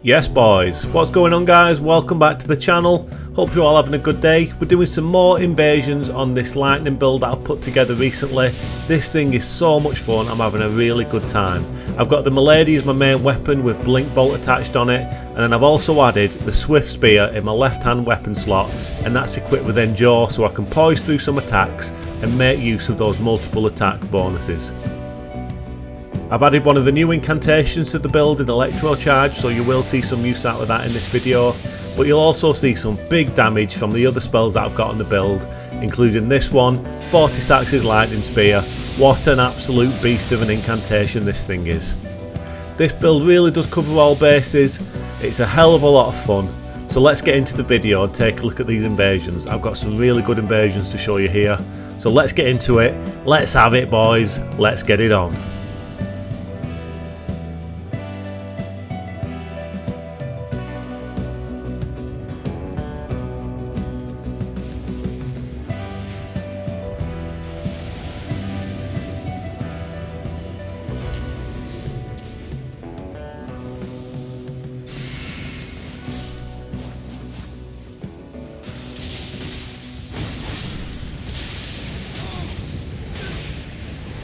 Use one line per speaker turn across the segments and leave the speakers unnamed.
Yes boys, what's going on guys? Welcome back to the channel. Hope you're all having a good day. We're doing some more invasions on this lightning build that I've put together recently. This thing is so much fun, I'm having a really good time. I've got the Milady as my main weapon with blink bolt attached on it, and then I've also added the swift spear in my left hand weapon slot, and that's equipped with endure so I can poise through some attacks and make use of those multiple attack bonuses. I've added one of the new incantations to the build in Electro Charge, so you will see some use out of that in this video, but you'll also see some big damage from the other spells that I've got on the build, including this one, 40 Sax's Lightning Spear. What an absolute beast of an incantation this thing is. This build really does cover all bases, it's a hell of a lot of fun, so let's get into the video and take a look at these invasions. I've got some really good invasions to show you here, so let's get into it, let's have it boys, let's get it on.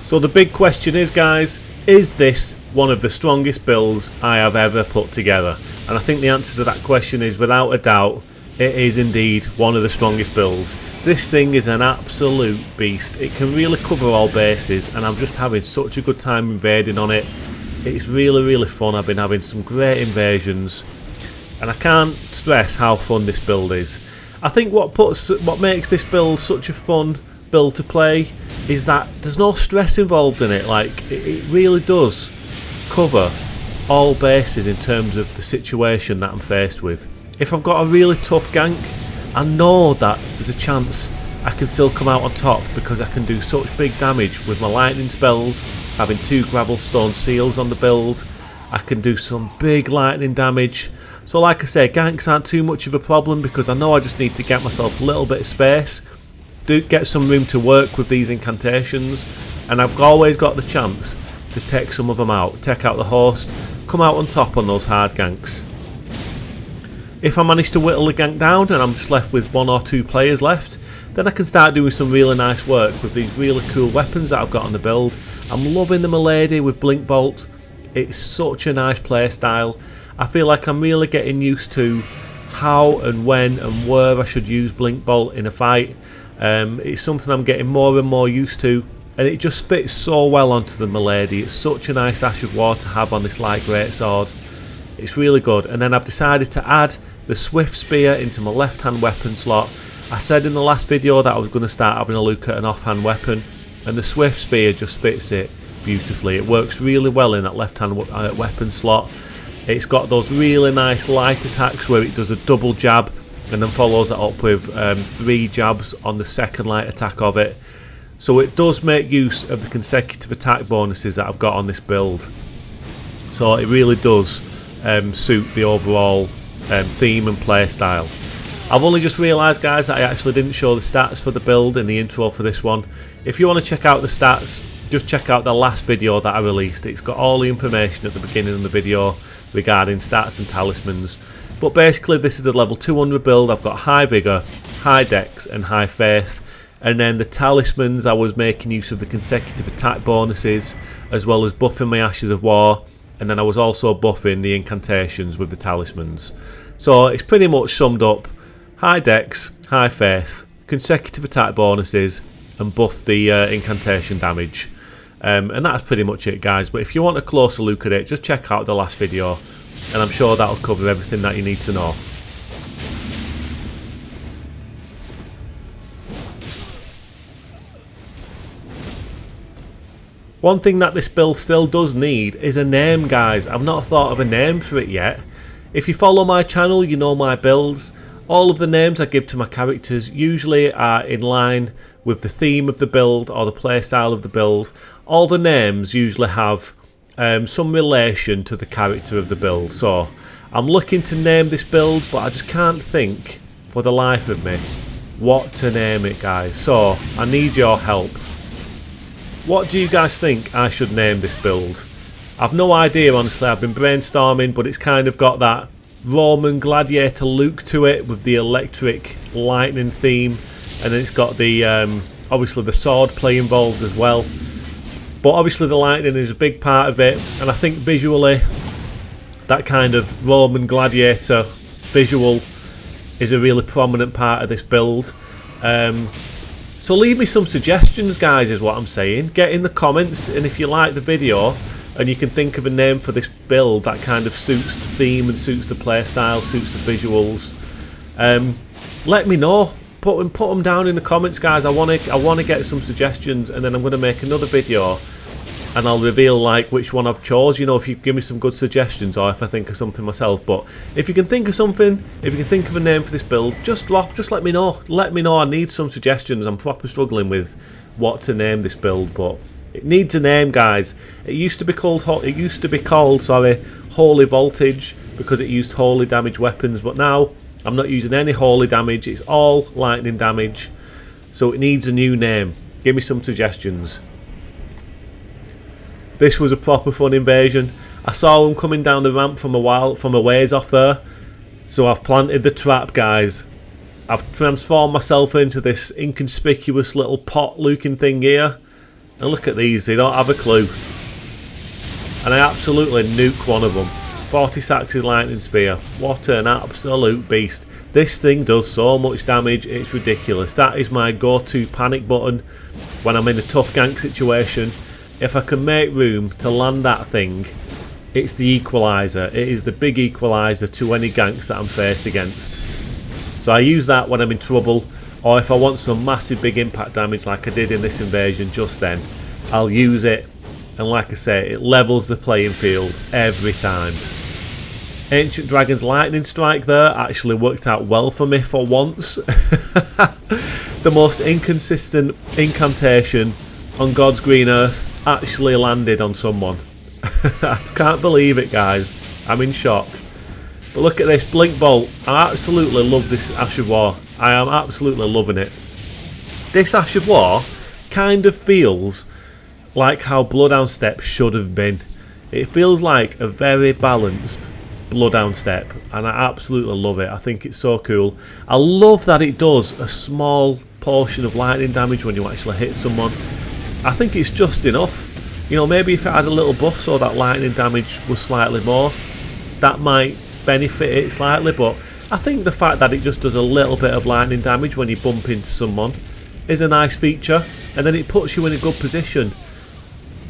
So the big question is guys, is this one of the strongest builds I have ever put together? And I think the answer to that question is without a doubt, it is indeed one of the strongest builds. This thing is an absolute beast, it can really cover all bases and I'm just having such a good time invading on it. It's really fun, I've been having some great invasions and I can't stress how fun this build is. I think what makes this build such a fun build to play is that there's no stress involved in it. Like it really does cover all bases in terms of the situation that I'm faced with. If I've got a really tough gank, I know that there's a chance I can still come out on top because I can do such big damage with my lightning spells, having 2 gravelstone seals on the build. I can do some big lightning damage. So like I say, ganks aren't too much of a problem because I know I just need to get myself a little bit of space, get some room to work with these incantations, and I've always got the chance to take some of them out, take out the host, come out on top on those hard ganks. If I manage to whittle the gank down and I'm just left with 1 or 2 players left, then I can start doing some really nice work with these really cool weapons that I've got on the build. I'm loving the Milady with blink bolt, it's such a nice play style. I feel like I'm really getting used to how and when and where I should use blink bolt in a fight. It's something I'm getting more and more used to, and it just fits so well onto the Milady. It's such a nice Ash of War to have on this light greatsword. It's really good. And then I've decided to add the swift spear into my left hand weapon slot. I said in the last video that I was going to start having a look at an offhand weapon, and the swift spear just fits it beautifully. It works really well in that left hand weapon slot. It's got those really nice light attacks where it does a double jab and then follows it up with 3 jabs on the second light attack of it. So it does make use of the consecutive attack bonuses that I've got on this build. So it really does suit the overall theme and play style. I've only just realised guys that I actually didn't show the stats for the build in the intro for this one. If you want to check out the stats, just check out the last video that I released. It's got all the information at the beginning of the video regarding stats and talismans. But basically this is a level 200 build. I've got high vigour, high dex and high faith, and then the talismans I was making use of the consecutive attack bonuses as well as buffing my Ashes of War, and then I was also buffing the incantations with the talismans. So it's pretty much summed up high dex, high faith, consecutive attack bonuses and buff the incantation damage, and that's pretty much it guys. But if you want a closer look at it, just check out the last video and I'm sure that'll cover everything that you need to know. One thing that this build still does need is a name guys. I've not thought of a name for it yet. If you follow my channel you know my builds. All of the names I give to my characters usually are in line with the theme of the build or the playstyle of the build. All the names usually have some relation to the character of the build. So I'm looking to name this build, but I just can't think for the life of me what to name it guys. So I need your help. What do you guys think I should name this build? I've no idea, honestly. I've been brainstorming, but it's kind of got that Roman gladiator look to it with the electric lightning theme, and then it's got the obviously the sword play involved as well. But obviously the lightning is a big part of it, and I think visually that kind of Roman gladiator visual is a really prominent part of this build. So leave me some suggestions, guys, is what I'm saying. Get in the comments, and if you like the video and you can think of a name for this build that kind of suits the theme and suits the playstyle, suits the visuals, let me know. Put them down in the comments, guys. I want to get some suggestions, and then I'm going to make another video and I'll reveal like which one I've chose, you know, if you give me some good suggestions or if I think of something myself. But if you can think of something, if you can think of a name for this build, just let me know. Let me know. I need some suggestions. I'm proper struggling with what to name this build, but it needs a name, guys. It used to be called Holy Voltage because it used holy damage weapons, but now I'm not using any holy damage. It's all lightning damage, so it needs a new name. Give me some suggestions. This was a proper fun invasion. I saw them coming down the ramp from a ways off there, so I've planted the trap, guys. I've transformed myself into this inconspicuous little pot looking thing here, and look at these, they don't have a clue. And I absolutely nuke one of them. 40 Sax's lightning spear. What an absolute beast. This thing does so much damage, it's ridiculous. That is my go-to panic button when I'm in a tough gank situation. If I can make room to land that thing, it's the equaliser. It is the big equaliser to any ganks that I'm faced against. So I use that when I'm in trouble, or if I want some massive big impact damage like I did in this invasion just then, I'll use it. And like I say, it levels the playing field every time. Ancient Dragon's Lightning Strike there actually worked out well for me for once. The most inconsistent incantation on God's green earth actually landed on someone. I can't believe it, guys. I'm in shock. But look at this Blink Bolt. I absolutely love this Ash of War. I am absolutely loving it. This Ash of War kind of feels like how Bloodhound Step should have been. It feels like a very balanced Bloodhound Step, and I absolutely love it. I think it's so cool. I love that it does a small portion of lightning damage when you actually hit someone. I think it's just enough. You know, maybe if it had a little buff so that lightning damage was slightly more, that might benefit it slightly, but I think the fact that it just does a little bit of lightning damage when you bump into someone is a nice feature, and then it puts you in a good position.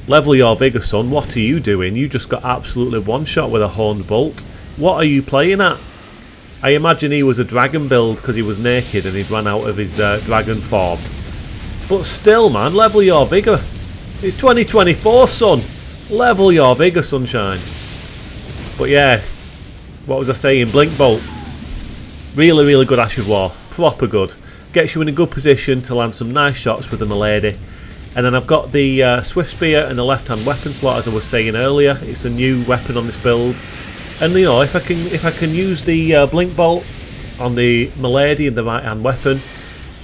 Level your vigour, son. What are you doing? You just got absolutely one-shot with a horned bolt. What are you playing at? I imagine he was a dragon build because he was naked and he'd run out of his dragon form. But still, man, level your vigour. It's 2024, son. Level your vigour, sunshine. But yeah, what was I saying? Blink Bolt. Really, really good Ash of War. Proper good. Gets you in a good position to land some nice shots with the Milady. And then I've got the Swift Spear and the left-hand weapon slot, as I was saying earlier. It's a new weapon on this build. And you know, if I can use the Blink Bolt on the Milady and the right-hand weapon,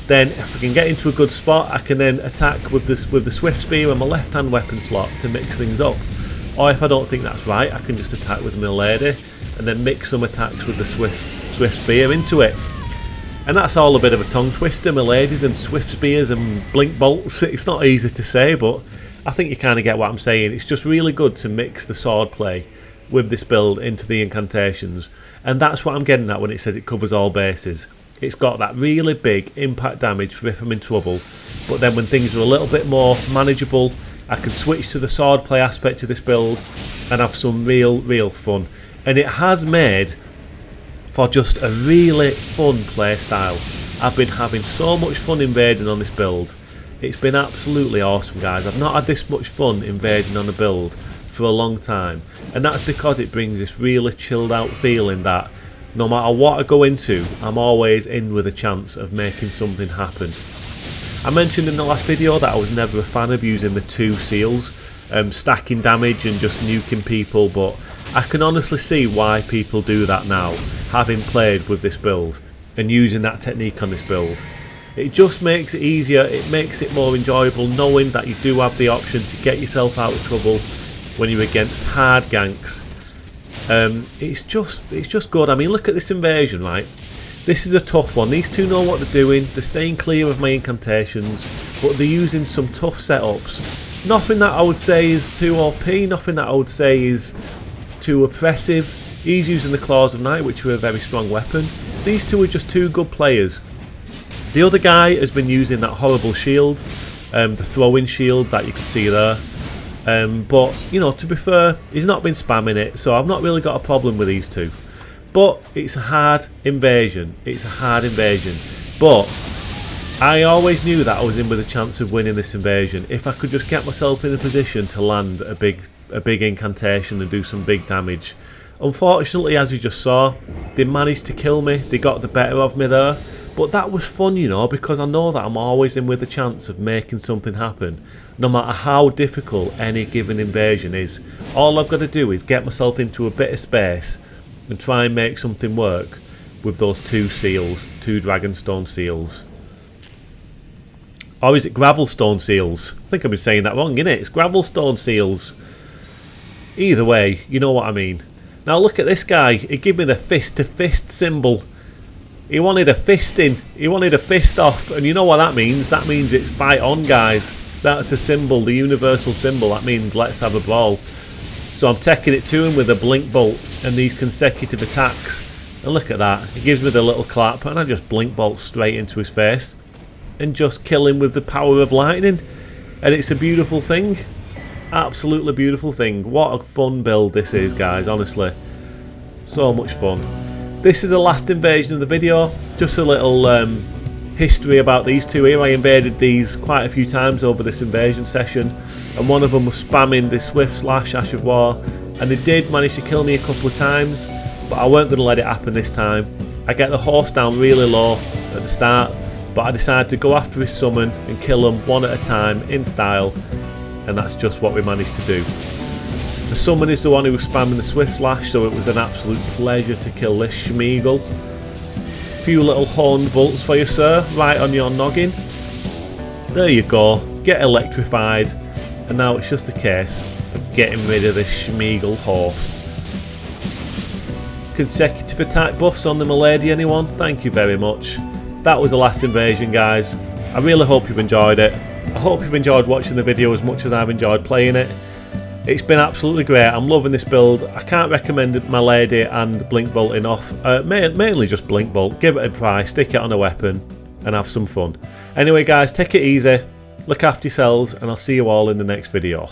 then if I can get into a good spot, I can then attack with the Swift Spear and my left-hand weapon slot to mix things up. Or if I don't think that's right, I can just attack with my Milady and then mix some attacks with the Swift Spear into it. And that's all a bit of a tongue twister, Miladies and Swift Spears and Blink Bolts. It's not easy to say, but I think you kind of get what I'm saying. It's just really good to mix the sword play with this build into the incantations, and that's what I'm getting at when it says it covers all bases. It's got that really big impact damage for if I'm in trouble, but then when things are a little bit more manageable, I can switch to the sword play aspect of this build and have some real fun. And it has made for just a really fun playstyle. I've been having so much fun invading on this build. It's been absolutely awesome, guys. I've not had this much fun invading on a build for a long time, and that's because it brings this really chilled out feeling that no matter what I go into, I'm always in with a chance of making something happen. I mentioned in the last video that I was never a fan of using the two seals, stacking damage and just nuking people, but I can honestly see why people do that now, having played with this build and using that technique on this build. It just makes it easier, it makes it more enjoyable knowing that you do have the option to get yourself out of trouble when you're against hard ganks. It's just good. I mean, look at this invasion, right? This is a tough one. These two know what they're doing. They're staying clear of my incantations, but they're using some tough setups. Nothing that I would say is too OP, nothing that I would say is too oppressive. He's using the Claws of Night, which are a very strong weapon. These two are just two good players. The other guy has been using that horrible shield, the throwing shield that you can see there. But, you know, to be fair, he's not been spamming it, so I've not really got a problem with these two. But it's a hard invasion. It's a hard invasion. But I always knew that I was in with a chance of winning this invasion if I could just get myself in a position to land a big incantation and do some big damage. Unfortunately, as you just saw, they managed to kill me. They got the better of me there. But that was fun, you know, because I know that I'm always in with a chance of making something happen. No matter how difficult any given invasion is, all I've got to do is get myself into a bit of space and try and make something work with those two seals, two Dragonstone seals. Or is it Gravelstone seals? I think I've been saying that wrong, innit? It's Gravelstone seals. Either way, you know what I mean. Now look at this guy. He gave me the fist-to-fist symbol. He wanted a fisting. He wanted a fist off. And you know what that means? That means it's fight on, guys. That's a symbol, the universal symbol. That means let's have a brawl. So I'm taking it to him with a blink bolt and these consecutive attacks. And look at that. He gives me the little clap and I just blink bolt straight into his face. And just kill him with the power of lightning. And it's a beautiful thing. Absolutely beautiful thing. What a fun build this is, guys, honestly. So much fun. This is the last invasion of the video. Just a little history about these two here. I invaded these quite a few times over this invasion session. And one of them was spamming the Swift Slash Ash of War. And they did manage to kill me a couple of times. But I weren't going to let it happen this time. I get the horse down really low at the start. But I decided to go after his summon and kill him one at a time in style. And that's just what we managed to do. The summon is the one who was spamming the Swift Slash, so it was an absolute pleasure to kill this Schmeagle. A few little horned bolts for you, sir, right on your noggin. There you go, get electrified, and now it's just a case of getting rid of this Schmeagle horse. Consecutive attack buffs on the milady, anyone? Thank you very much. That was the last invasion, guys. I really hope you've enjoyed it. I hope you've enjoyed watching the video as much as I've enjoyed playing it. It's been absolutely great. I'm loving this build. I can't recommend my lady and blink bolt enough. Mainly just blink bolt. Give it a try, stick it on a weapon and have some fun. Anyway guys, take it easy, look after yourselves, and I'll see you all in the next video.